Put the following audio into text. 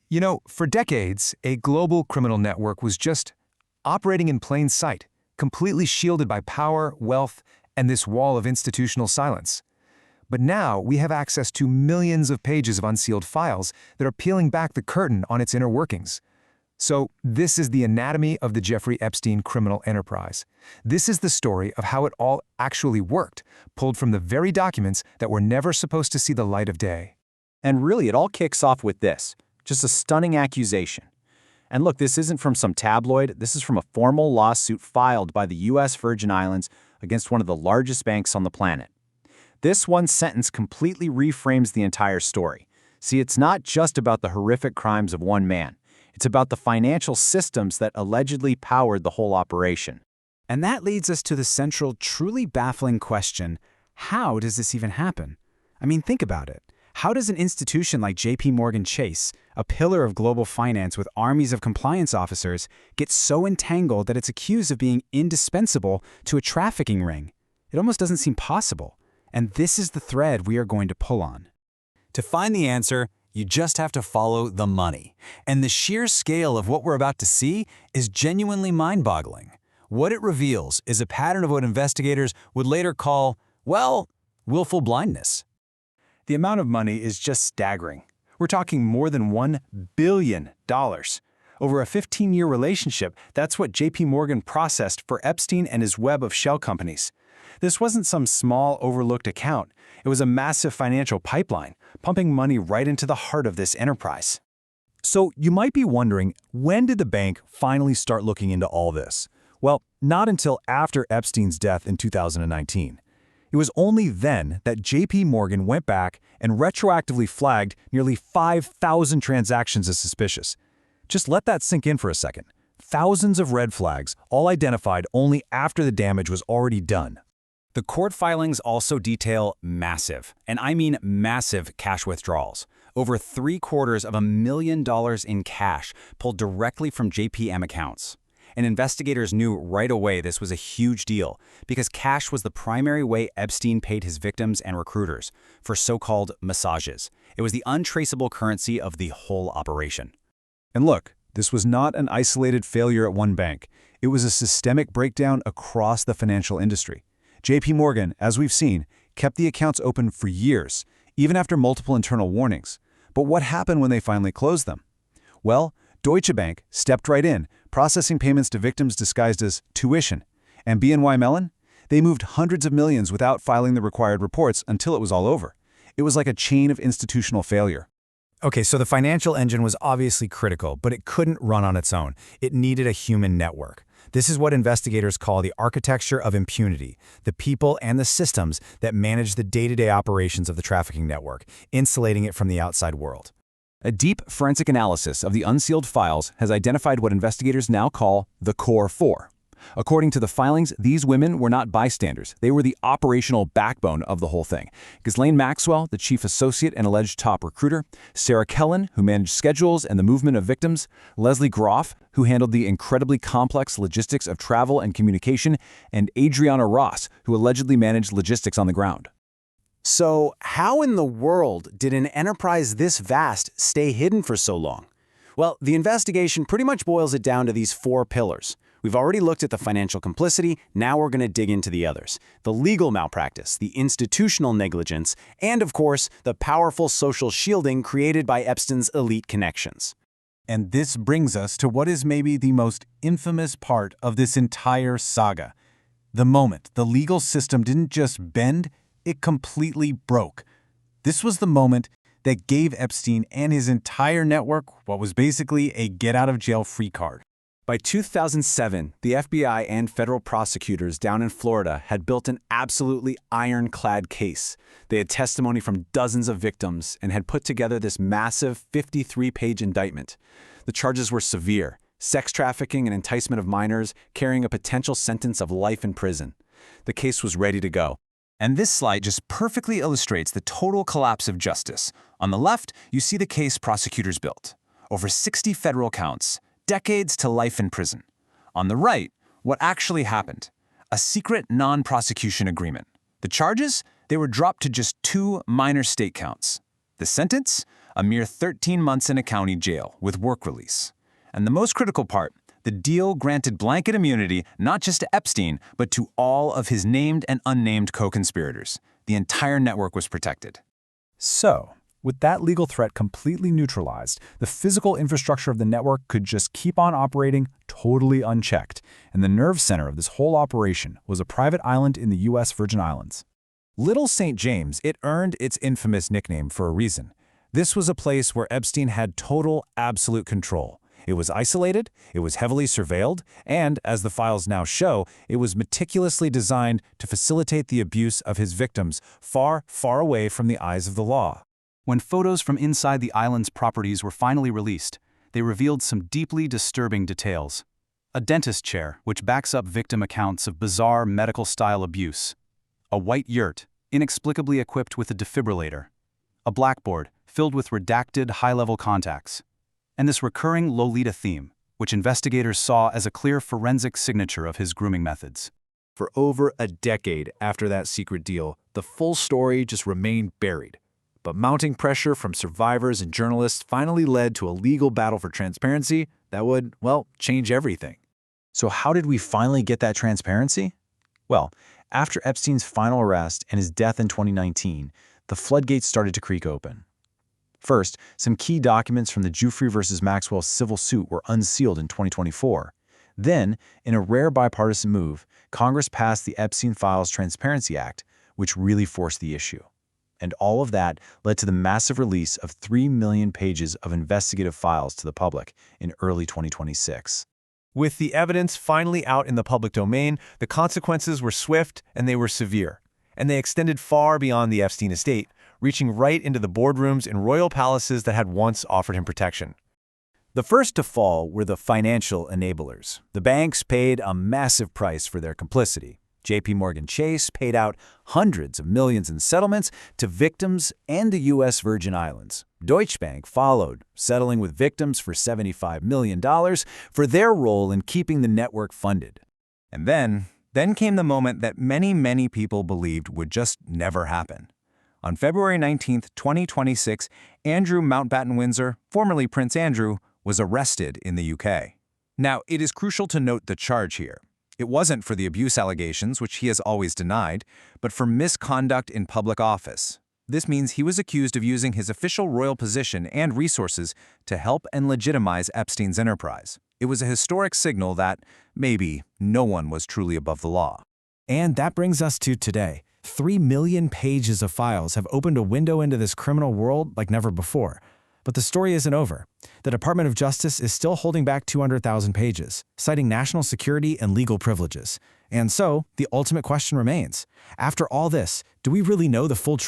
You know, for decades, a global criminal network was just operating in plain sight, completely shielded by power, wealth, and this wall of institutional silence. But now we have access to millions of pages of unsealed files that are peeling back the curtain on its inner workings. So this is the anatomy of the Jeffrey Epstein criminal enterprise. This is the story of how it all actually worked, pulled from the very documents that were never supposed to see the light of day. And really, it all kicks off with this, just a stunning accusation. And look, this isn't from some tabloid. This is from a formal lawsuit filed by the U.S. Virgin Islands against one of the largest banks on the planet. This one sentence completely reframes the entire story. See, it's not just about the horrific crimes of one man. It's about the financial systems that allegedly powered the whole operation. And that leads us to the central, truly baffling question: how does this even happen? I mean, think about it. How does an institution like J.P. Morgan Chase, a pillar of global finance with armies of compliance officers, get so entangled that it's accused of being indispensable to a trafficking ring? It almost doesn't seem possible. And this is the thread we are going to pull on. To find the answer, you just have to follow the money. And the sheer scale of what we're about to see is genuinely mind-boggling. What it reveals is a pattern of what investigators would later call, well, willful blindness. The amount of money is just staggering. We're talking more than $1 billion. Over a 15-year relationship, that's what J.P. Morgan processed for Epstein and his web of shell companies. This wasn't some small, overlooked account. It was a massive financial pipeline, pumping money right into the heart of this enterprise. So you might be wondering, when did the bank finally start looking into all this? Well, not until after Epstein's death in 2019. It was only then that J.P. Morgan went back and retroactively flagged nearly 5,000 transactions as suspicious. Just let that sink in for a second. Thousands of red flags, all identified only after the damage was already done. The court filings also detail massive, and I mean massive, cash withdrawals. Over $750,000 in cash pulled directly from JPM accounts. And investigators knew right away this was a huge deal because cash was the primary way Epstein paid his victims and recruiters for so-called massages. It was the untraceable currency of the whole operation. And look, this was not an isolated failure at one bank. It was a systemic breakdown across the financial industry. J.P. Morgan, as we've seen, kept the accounts open for years, even after multiple internal warnings. But what happened when they finally closed them? Well, Deutsche Bank stepped right in, processing payments to victims disguised as tuition. And BNY Mellon? They moved hundreds of millions without filing the required reports until it was all over. It was like a chain of institutional failure. Okay, so the financial engine was obviously critical, but it couldn't run on its own. It needed a human network. This is what investigators call the architecture of impunity, the people and the systems that manage the day-to-day operations of the trafficking network, insulating it from the outside world. A deep forensic analysis of the unsealed files has identified what investigators now call the Core Four. According to the filings, these women were not bystanders. They were the operational backbone of the whole thing. Ghislaine Maxwell, the chief associate and alleged top recruiter, Sarah Kellen, who managed schedules and the movement of victims, Leslie Groff, who handled the incredibly complex logistics of travel and communication, and Adriana Ross, who allegedly managed logistics on the ground. So how in the world did an enterprise this vast stay hidden for so long? Well, the investigation pretty much boils it down to these four pillars. We've already looked at the financial complicity, now we're going to dig into the others. The legal malpractice, the institutional negligence, and of course, the powerful social shielding created by Epstein's elite connections. And this brings us to what is maybe the most infamous part of this entire saga. The moment the legal system didn't just bend, it completely broke. This was the moment that gave Epstein and his entire network what was basically a get-out-of-jail-free card. By 2007, the FBI and federal prosecutors down in Florida had built an absolutely ironclad case. They had testimony from dozens of victims and had put together this massive 53-page indictment. The charges were severe: sex trafficking and enticement of minors, carrying a potential sentence of life in prison. The case was ready to go. And this slide just perfectly illustrates the total collapse of justice. On the left, you see the case prosecutors built. Over 60 federal counts, decades to life in prison. On the right, what actually happened: a secret non-prosecution agreement. The charges? They were dropped to just 2 minor state counts. The sentence? a mere 13 months in a county jail with work release. And the most critical part, the deal granted blanket immunity not just to Epstein, but to all of his named and unnamed co-conspirators. The entire network was protected. So, with that legal threat completely neutralized, the physical infrastructure of the network could just keep on operating totally unchecked, and the nerve center of this whole operation was a private island in the U.S. Virgin Islands. Little St. James, it earned its infamous nickname for a reason. This was a place where Epstein had total, absolute control. It was isolated, it was heavily surveilled, and, as the files now show, it was meticulously designed to facilitate the abuse of his victims far, far away from the eyes of the law. When photos from inside the island's properties were finally released, they revealed some deeply disturbing details. A dentist chair, which backs up victim accounts of bizarre medical-style abuse. A white yurt, inexplicably equipped with a defibrillator. A blackboard, filled with redacted high-level contacts. And this recurring Lolita theme, which investigators saw as a clear forensic signature of his grooming methods. For over a decade after that secret deal, the full story just remained buried. But mounting pressure from survivors and journalists finally led to a legal battle for transparency that would, well, change everything. So how did we finally get that transparency? Well, after Epstein's final arrest and his death in 2019, the floodgates started to creak open. First, some key documents from the Giuffre versus Maxwell civil suit were unsealed in 2024. Then, in a rare bipartisan move, Congress passed the Epstein Files Transparency Act, which really forced the issue. And all of that led to the massive release of 3 million pages of investigative files to the public in early 2026. With the evidence finally out in the public domain, the consequences were swift and they were severe. And they extended far beyond the Epstein estate, reaching right into the boardrooms in royal palaces that had once offered him protection. The first to fall were the financial enablers. The banks paid a massive price for their complicity. JP Chase paid out hundreds of millions in settlements to victims and the U.S. Virgin Islands. Deutsche Bank followed, settling with victims for $75 million for their role in keeping the network funded. And then came the moment that many people believed would just never happen. On February 19, 2026, Andrew Mountbatten Windsor, formerly Prince Andrew, was arrested in the UK. Now, it is crucial to note the charge here. It wasn't for the abuse allegations, which he has always denied, but for misconduct in public office. This means he was accused of using his official royal position and resources to help and legitimize Epstein's enterprise. It was a historic signal that, maybe, no one was truly above the law. And that brings us to today. 3 million pages of files have opened a window into this criminal world like never before. But the story isn't over. The Department of Justice is still holding back 200,000 pages, citing national security and legal privileges. And so, the ultimate question remains. After all this, do we really know the full truth?